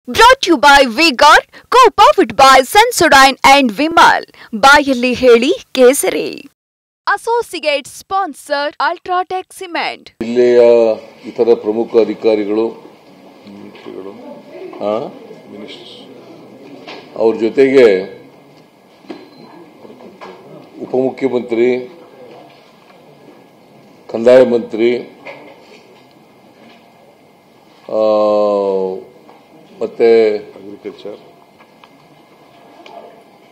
Brought to you by V-Guard, co-powered by Sensodyne and Vimal. ಬಾಯಲ್ಲಿ ಹೇಳಿ ಕೇಸರಿ. Associate sponsor Ultratech Cement. ಜಿಲ್ಲೆಯ ಇತರ ಪ್ರಮುಖ ಅಧಿಕಾರಿಗಳು ಅವ್ರ ಜೊತೆಗೆ ಉಪಮುಖ್ಯಮಂತ್ರಿ, ಕಂದಾಯ ಮಂತ್ರಿ ಮತ್ತೆ ಅಗ್ರಿಕಲ್ಚರ್,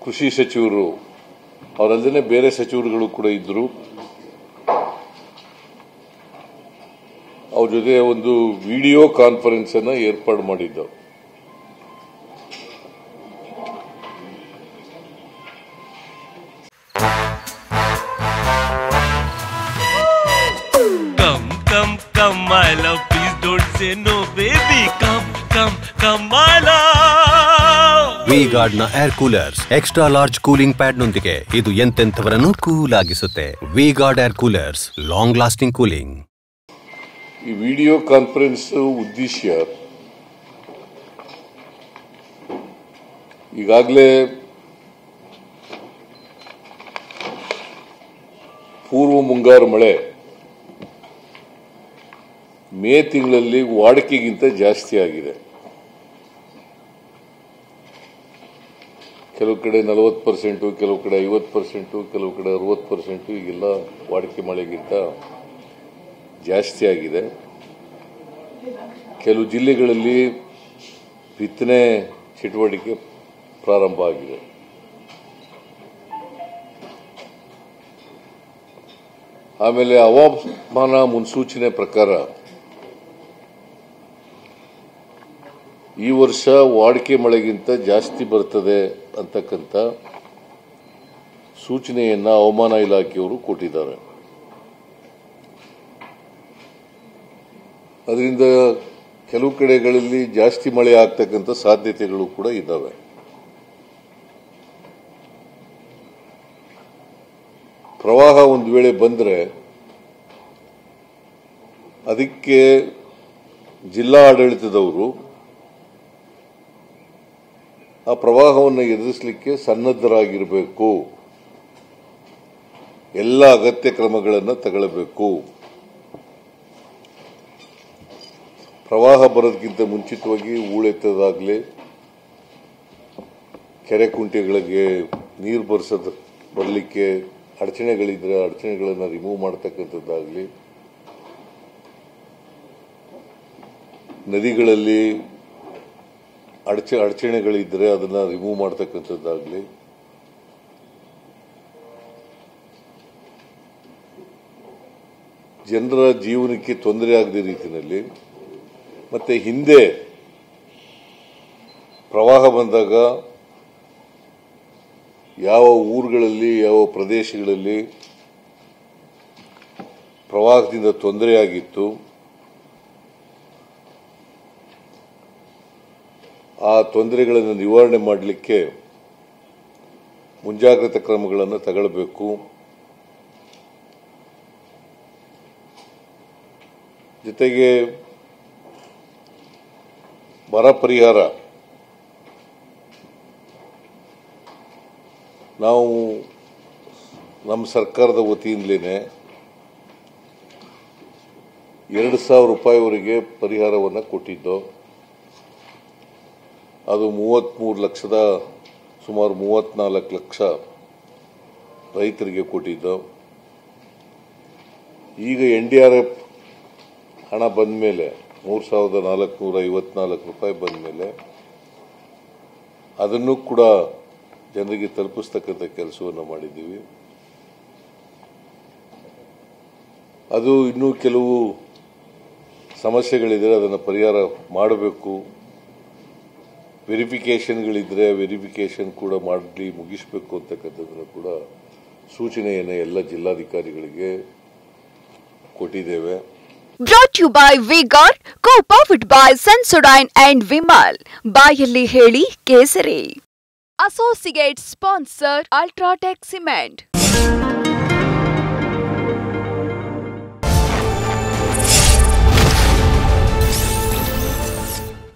ಕೃಷಿ ಸಚಿವರು ಅವರಲ್ಲದೆ ಬೇರೆ ಸಚಿವರುಗಳು ಕೂಡ ಇದ್ರು. ಅವ್ರ ಜೊತೆ ಒಂದು ವಿಡಿಯೋ ಕಾನ್ಫರೆನ್ಸ್ ಅನ್ನು ಏರ್ಪಾಡು ಮಾಡಿದ್ದವು. Come, my love, please don't say no, baby. Come, my love. V-Guard ನ air coolers extra large cooling pad ನೊಂದಿಗೆ ಇದು ಎಂತೆಂಥವರನ್ನು ಕೂಲ್ ಆಗಿಸುತ್ತೆ. V-Guard air coolers, long lasting cooling. ಈ ವಿಡಿಯೋ ಕಾನ್ಫರೆನ್ಸ್ ಉದ್ದೇಶ ಈಗಾಗಲೇ ಪೂರ್ವ ಮುಂಗಾರು ಮಳೆ ಮೇ ತಿಂಗಳಲ್ಲಿ ವಾಡಿಕೆಗಿಂತ ಜಾಸ್ತಿ ಆಗಿದೆ. ಕೆಲವು ಕಡೆ 40%, ಕೆಲವು ಕಡೆ 50%, ಕೆಲವು ಕಡೆ 60%, ಈಗೆಲ್ಲ ವಾಡಿಕೆ ಮಳೆಗಿಂತ ಜಾಸ್ತಿ ಆಗಿದೆ. ಕೆಲವು ಜಿಲ್ಲೆಗಳಲ್ಲಿ ಬಿತ್ತನೆ ಚಟುವಟಿಕೆ ಪ್ರಾರಂಭ ಆಗಿದೆ. ಆಮೇಲೆ ಹವಾಮಾನ ಮುನ್ಸೂಚನೆ ಪ್ರಕಾರ ಈ ವರ್ಷ ವಾಡಿಕೆ ಮಳೆಗಿಂತ ಜಾಸ್ತಿ ಬರ್ತದೆ ಅಂತಕ್ಕಂಥ ಸೂಚನೆಯನ್ನ ಹವಾಮಾನ ಇಲಾಖೆಯವರು ಕೊಟ್ಟಿದ್ದಾರೆ. ಅದರಿಂದ ಕೆಲವು ಕಡೆಗಳಲ್ಲಿ ಜಾಸ್ತಿ ಮಳೆ ಆಗ್ತಕ್ಕಂಥ ಸಾಧ್ಯತೆಗಳು ಕೂಡ ಇದ್ದಾವೆ. ಪ್ರವಾಹ ಒಂದು ವೇಳೆ ಬಂದರೆ ಅದಕ್ಕೆ ಜಿಲ್ಲಾ ಆಡಳಿತದವರು ಆ ಪ್ರವಾಹವನ್ನು ಎದುರಿಸಲಿಕ್ಕೆ ಸನ್ನದ್ಧರಾಗಿರಬೇಕು, ಎಲ್ಲ ಅಗತ್ಯ ಕ್ರಮಗಳನ್ನು ತಗೊಳ್ಳಬೇಕು. ಪ್ರವಾಹ ಬರೋದಕ್ಕಿಂತ ಮುಂಚಿತವಾಗಿ ಹೂಳೆತ್ತದಾಗಲಿ, ಕೆರೆ ಕುಂಟೆಗಳಿಗೆ ನೀರು ಬರಲಿಕ್ಕೆ ಅಡಚಣೆಗಳಿದ್ರೆ ಅಡಚಣೆಗಳನ್ನು ರಿಮೂವ್ ಮಾಡತಕ್ಕಂಥದ್ದಾಗಲಿ, ನದಿಗಳಲ್ಲಿ ಅಡಚಣೆಗಳಿದ್ರೆ ಅದನ್ನ ರಿಮೂವ್ ಮಾಡತಕ್ಕಂಥದ್ದಾಗಲಿ, ಜನರ ಜೀವನಕ್ಕೆ ತೊಂದರೆ ಆಗದ ರೀತಿಯಲ್ಲಿ, ಮತ್ತೆ ಹಿಂದೆ ಪ್ರವಾಹ ಬಂದಾಗ ಯಾವ ಊರುಗಳಲ್ಲಿ ಯಾವ ಪ್ರದೇಶಗಳಲ್ಲಿ ಪ್ರವಾಹದಿಂದ ತೊಂದರೆಯಾಗಿತ್ತು ಆ ತೊಂದರೆಗಳನ್ನು ನಿವಾರಣೆ ಮಾಡಲಿಕ್ಕೆ ಮುಂಜಾಗ್ರತಾ ಕ್ರಮಗಳನ್ನು ತಗೊಳ್ಳಬೇಕು. ಜೊತೆಗೆ ಬರ ಪರಿಹಾರ ನಾವು ನಮ್ಮ ಸರ್ಕಾರದ ವತಿಯಿಂದಲೇ 2,000 ರೂಪಾಯಿವರೆಗೆ ಪರಿಹಾರವನ್ನು ಕೊಟ್ಟಿದ್ದು. ಅದು 33 ಲಕ್ಷದ ಸುಮಾರು 34 ಲಕ್ಷ ರೈತರಿಗೆ ಕೊಟ್ಟಿದ್ದು. ಈಗ NDRF ಹಣ ಬಂದ ಮೇಲೆ 3,454 ರೂಪಾಯಿ ಬಂದ ಮೇಲೆ ಅದನ್ನು ಕೂಡ ಜನರಿಗೆ ತಲುಪಿಸ್ತಕ್ಕಂಥ ಕೆಲಸವನ್ನು ಮಾಡಿದ್ದೀವಿ. ಅದು ಇನ್ನೂ ಕೆಲವು ಸಮಸ್ಯೆಗಳಿದ್ರೆ ಅದನ್ನು ಪರಿಹಾರ ಮಾಡಬೇಕು. ವೆರಿಫಿಕೇಷನ್ಗಳಿದ್ರೆ ವೆರಿಫಿಕೇಷನ್ ಕೂಡ ಮಾಡಿ ಮುಗಿಸಬೇಕು ಅಂತಕ್ಕಂಥದ್ದನ್ನು ಕೂಡ ಸೂಚನೆಯನ್ನು ಎಲ್ಲ ಜಿಲ್ಲಾಧಿಕಾರಿಗಳಿಗೆ ಕೊಟ್ಟಿದ್ದೇವೆ. Brought to you by V-Guard, co-powered by Sensodyne and Vimal. ಬಾಯಲ್ಲಿ ಹೇಳಿ ಕೇಸರಿ. Associate sponsor Ultratech Cement.